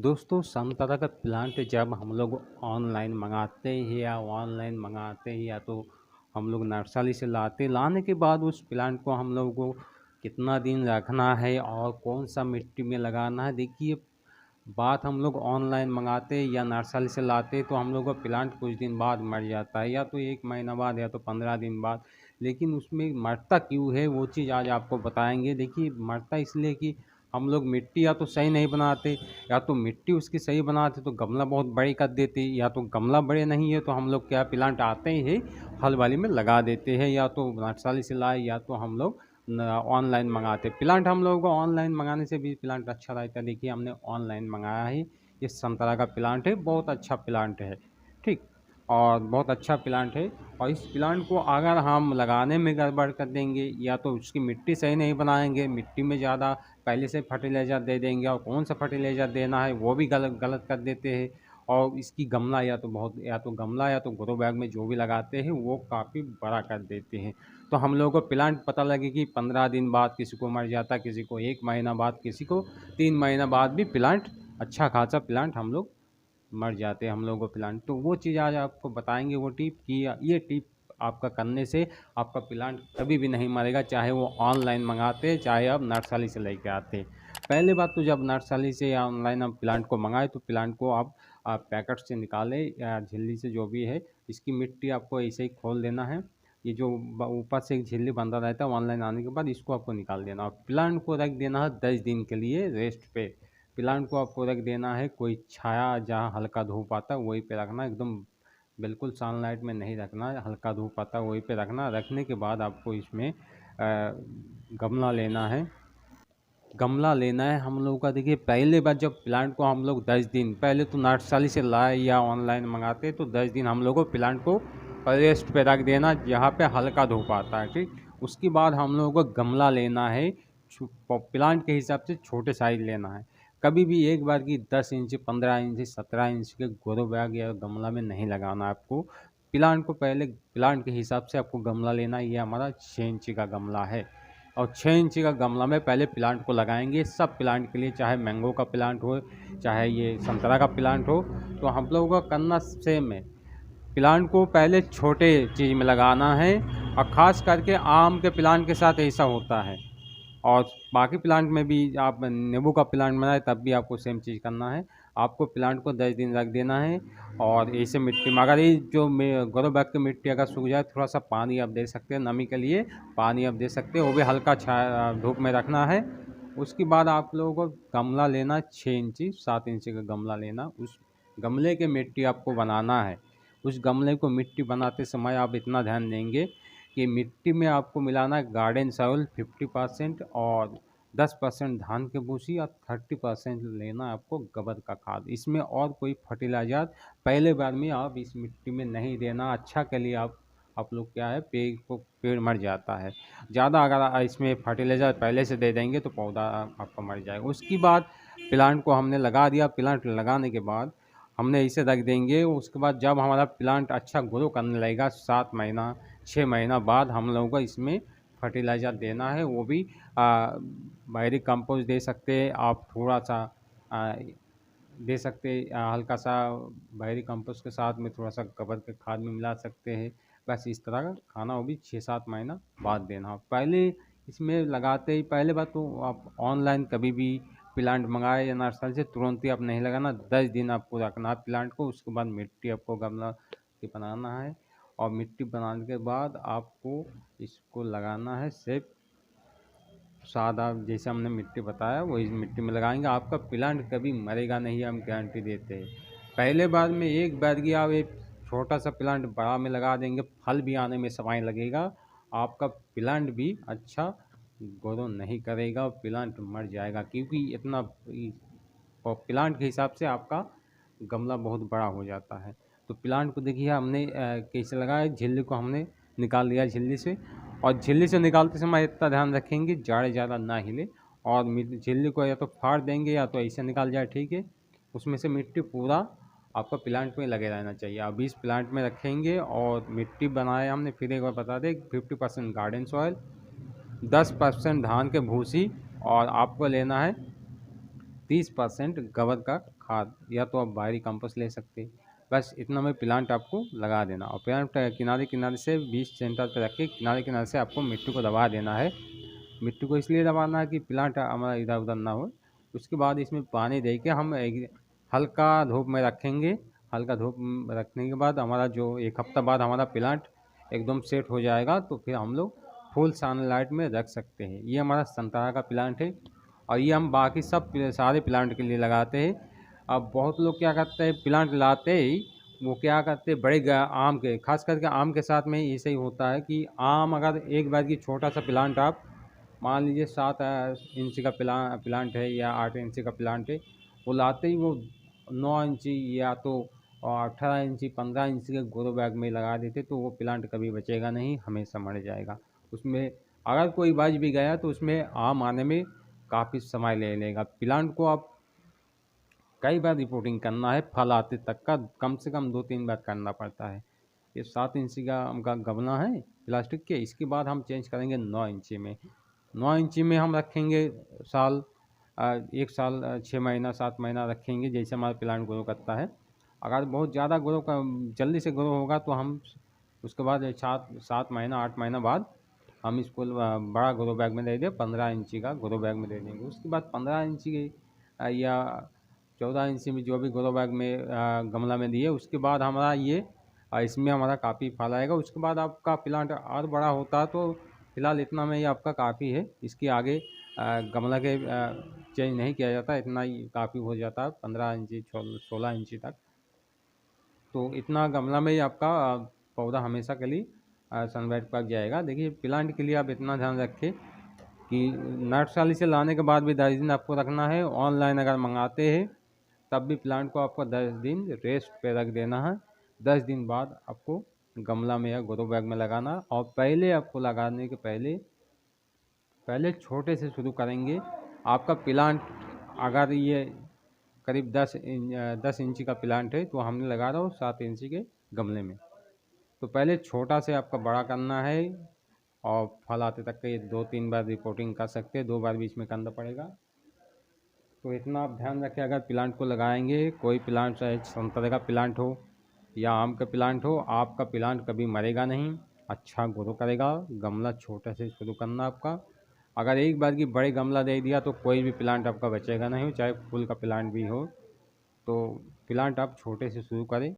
दोस्तों संतरा का प्लांट जब हम लोग ऑनलाइन मंगाते हैं या तो हम लोग नर्सरी से लाने के बाद उस प्लांट को हम लोग को कितना दिन रखना है और कौन सा मिट्टी में लगाना है। देखिए, बात हम लोग ऑनलाइन मंगाते या नर्सरी से लाते तो हम लोग का प्लांट कुछ दिन बाद मर जाता है, या तो 1 महीना बाद या तो 15 दिन बाद। लेकिन उसमें मरता क्यों है वो चीज़ आज आपको बताएंगे। देखिए, मरता इसलिए कि हम लोग मिट्टी या तो सही नहीं बनाते, या तो मिट्टी उसकी सही बनाते तो गमला बहुत बड़ी कर देते, या तो गमला बड़े नहीं है तो हम लोग क्या प्लांट आते ही हल वाली में लगा देते हैं, या तो नर्सरी से लाए या तो हम लोग ऑनलाइन मंगाते प्लांट। हम लोगों को ऑनलाइन मंगाने से भी प्लांट अच्छा रहता है। देखिए, हमने ऑनलाइन मंगाया है, ये संतरा का प्लांट है, बहुत अच्छा प्लांट है, ठीक, और बहुत अच्छा प्लांट है। और इस प्लांट को अगर हम लगाने में गड़बड़ कर देंगे या तो उसकी मिट्टी सही नहीं बनाएंगे, मिट्टी में ज़्यादा पहले से फर्टिलाइज़र दे देंगे और कौन सा फर्टिलाइज़र देना है वो भी गलत गलत कर देते हैं। और इसकी गमला या तो ग्रो बैग में जो भी लगाते हैं वो काफ़ी बड़ा कर देते हैं। तो हम लोगों को प्लांट पता लगे कि 15 दिन बाद किसी को मर जाता, किसी को 1 महीना बाद, किसी को 3 महीना बाद भी प्लांट, अच्छा खासा प्लांट हम लोग मर जाते हैं हम लोगों को प्लांट। तो वो चीज़ आज आपको बताएंगे, वो टिप कि ये टिप आपका करने से आपका प्लांट कभी भी नहीं मरेगा, चाहे वो ऑनलाइन मंगाते चाहे आप नर्सरी से लेके आते। पहले बात तो जब नर्सरी से या ऑनलाइन आप प्लांट को मंगाए तो प्लांट को आप पैकेट से निकालें या झिल्ली से, जो भी है। इसकी मिट्टी आपको ऐसे ही खोल देना है। ये जो ऊपर से एक झिल्ली बंधा रहता है, ऑनलाइन आने के बाद इसको आपको निकाल देना और प्लांट को रख देना है 10 दिन के लिए रेस्ट पे। प्लांट को आपको रख देना है कोई छाया, जहाँ हल्का धूप आता है वहीं पे रखना है, एकदम बिल्कुल सनलाइट में नहीं रखना है, हल्का धूप आता है वहीं पे रखना। रखने के बाद आपको इसमें गमला लेना है। हम लोगों का। देखिए, पहले बार जब प्लांट को हम लोग 10 दिन पहले तो नर्सरी से लाए या ऑनलाइन मंगाते तो 10 दिन हम लोग को प्लांट को रेस्ट पे रख देना जहाँ पे हल्का धूप आता है, ठीक। उसके बाद हम लोगों को गमला लेना है, प्लांट के हिसाब से छोटे साइज लेना है। कभी भी एक बार की 10 इंच 15 इंच 17 इंच के ग्रो बैग या गमला में नहीं लगाना आपको। प्लांट को पहले प्लांट के हिसाब से आपको गमला लेना है। ये हमारा 6 इंच का गमला है और 6 इंच का गमला में पहले प्लांट को लगाएंगे। सब प्लांट के लिए, चाहे मैंगो का प्लांट हो चाहे ये संतरा का प्लांट हो, तो हम लोगों का करना सेम है। प्लांट को पहले छोटे चीज़ में लगाना है और ख़ास करके आम के प्लांट के साथ ऐसा होता है। और बाकी प्लांट में भी, आप नींबू का प्लांट बनाए तब भी आपको सेम चीज़ करना है। आपको प्लांट को 10 दिन रख देना है और ऐसे मिट्टी में, अगर ये जो ग्रो बैग की मिट्टी अगर सूख जाए, थोड़ा सा पानी आप दे सकते हैं, नमी के लिए पानी आप दे सकते हैं, वो भी हल्का छाया धूप में रखना है। उसके बाद आप लोगों को गमला लेना, 6 इंची 7 इंची का गमला लेना। उस गमले के मिट्टी आपको बनाना है। उस गमले को मिट्टी बनाते समय आप इतना ध्यान देंगे कि मिट्टी में आपको मिलाना है गार्डन सॉइल 50% और 10% धान की भूसी और 30% लेना है आपको गोबर का खाद। इसमें और कोई फर्टिलाइज़र पहले बार में आप इस मिट्टी में नहीं देना। अच्छा के लिए आप लोग क्या है, पेड़ मर जाता है। ज़्यादा अगर इसमें फर्टिलाइज़र पहले से दे देंगे तो पौधा आपका मर जाएगा। उसके बाद प्लांट को हमने लगा दिया। प्लांट लगाने के बाद हमने इसे रख देंगे। उसके बाद जब हमारा प्लांट अच्छा ग्रो करने लगेगा, 7 महीना 6 महीना बाद हम लोगों को इसमें फर्टिलाइज़र देना है। वो भी बाहरी कंपोस्ट दे सकते हैं आप, थोड़ा सा आ, दे सकते हैं, हल्का सा बाहरी कंपोस्ट के साथ में थोड़ा सा गोबर के खाद में मिला सकते हैं। बस इस तरह का खाना वो भी 6-7 महीना बाद देना। पहले इसमें लगाते ही पहले बात तो आप ऑनलाइन कभी भी प्लांट मंगाए या नर्सरी से तुरंत ही आप नहीं लगाना। 10 दिन आपको रखना है प्लांट को। उसके बाद मिट्टी आपको गमला के बनाना है और मिट्टी बनाने के बाद आपको इसको लगाना है सिर्फ सादा, जैसे हमने मिट्टी बताया वही मिट्टी में लगाएंगे। आपका प्लांट कभी मरेगा नहीं, हम गारंटी देते हैं। पहले बार में एक बार की आप एक छोटा सा प्लांट बड़ा में लगा देंगे, फल भी आने में समय लगेगा, आपका प्लांट भी अच्छा ग्रो नहीं करेगा और प्लांट मर जाएगा, क्योंकि इतना और प्लांट के हिसाब से आपका गमला बहुत बड़ा हो जाता है। तो प्लांट को देखिए हमने कैसे लगाया, झिल्ली को हमने निकाल दिया झिल्ली से। और झिल्ली से निकालते समय इतना ध्यान रखेंगे जाड़े ज़्यादा ना हिले, और झिल्ली को या तो फाड़ देंगे या तो ऐसे निकाल जाए, ठीक है। उसमें से मिट्टी पूरा आपका प्लांट में लगे रहना चाहिए। अब इस प्लांट में रखेंगे और मिट्टी बनाए हमने, फिर एक बार बता दें, 50% गार्डन सॉइल, 10% धान के भूसी और आपको लेना है 30% गोबर का खाद या तो आप बाहरी कंपोस्ट ले सकते। बस इतना में प्लांट आपको लगा देना और प्लांट किनारे किनारे से 20 सेंटर पे रख के किनारे किनारे से आपको मिट्टी को दबा देना है। मिट्टी को इसलिए दबाना है कि प्लांट हमारा इधर उधर ना हो। उसके बाद इसमें पानी दे के हम एक हल्का धूप में रखेंगे। हल्का धूप में रखने के बाद हमारा जो 1 हफ्ता बाद हमारा प्लांट एकदम सेट हो जाएगा, तो फिर हम लोग फुल सनलाइट में रख सकते हैं। ये हमारा संतरा का प्लांट है और ये हम बाकी सब सारे प्लांट के लिए लगाते हैं। अब बहुत लोग क्या करते हैं, प्लांट लाते ही वो क्या करते हैं बड़े आम के, खास करके आम के साथ में ऐसे ही होता है कि आम अगर एक बार की छोटा सा प्लांट आप मान लीजिए 7 इंच का प्लांट है या 8 इंच का प्लांट है, वो लाते ही वो 9 इंची या तो 18 इंची 15 इंच के ग्रो बैग में लगा देते, तो वो प्लांट कभी बचेगा नहीं, हमेशा मर जाएगा। उसमें अगर कोई बच भी गया तो उसमें आम आने में काफ़ी समय ले लेगा। प्लांट को आप कई बार रिपोर्टिंग करना है, फल आते तक का कम से कम 2-3 बार करना पड़ता है। ये 7 इंची का हमका गमला है प्लास्टिक के, इसके बाद हम चेंज करेंगे 9 इंची में। 9 इंची में हम रखेंगे साल 1 साल 6 महीना 7 महीना रखेंगे, जैसे हमारा प्लांट ग्रो करता है। अगर बहुत ज़्यादा ग्रो का जल्दी से ग्रो होगा तो हम उसके बाद 7 महीना 8 महीना बाद हम इसको बड़ा ग्रो बैग में दे दें, 15 इंची का ग्रो बैग में दे देंगे। उसके बाद 15 इंची या 14 इंची में जो भी ग्रो बैग में गमला में दिए, उसके बाद हमारा ये इसमें हमारा काफ़ी फल आएगा। उसके बाद आपका प्लांट और बड़ा होता है तो फिलहाल इतना में ही आपका काफ़ी है। इसके आगे गमला के चेंज नहीं किया जाता, इतना ही काफ़ी हो जाता है 15 इंची 16 इंची तक। तो इतना गमला में ही आपका पौधा हमेशा के लिए सनलाइट पक जाएगा। देखिए प्लांट के लिए आप इतना ध्यान रखें कि नर्सरी से लाने के बाद भी 10 दिन आपको रखना है। ऑनलाइन अगर मंगाते हैं तब भी प्लांट को आपको 10 दिन रेस्ट पे रख देना है। 10 दिन बाद आपको गमला में या ग्रो बैग में लगाना। और पहले आपको लगाने के पहले छोटे से शुरू करेंगे। आपका प्लांट अगर ये करीब 10 इंची का प्लांट है तो हमने लगा रहा हूँ 7 इंची के गमले में। तो पहले छोटा से आपका बड़ा करना है और फल आते तक के 2-3 बार रिपोर्टिंग कर सकते हैं, 2 बार बीच में करना पड़ेगा। तो इतना आप ध्यान रखें, अगर प्लांट को लगाएंगे, कोई प्लांट चाहे संतरे का प्लांट हो या आम का प्लांट हो, आपका प्लांट कभी मरेगा नहीं, अच्छा ग्रो करेगा। गमला छोटे से शुरू करना आपका। अगर एक बार की बड़े गमला दे दिया तो कोई भी प्लांट आपका बचेगा नहीं, चाहे फूल का प्लांट भी हो। तो प्लांट आप छोटे से शुरू करें।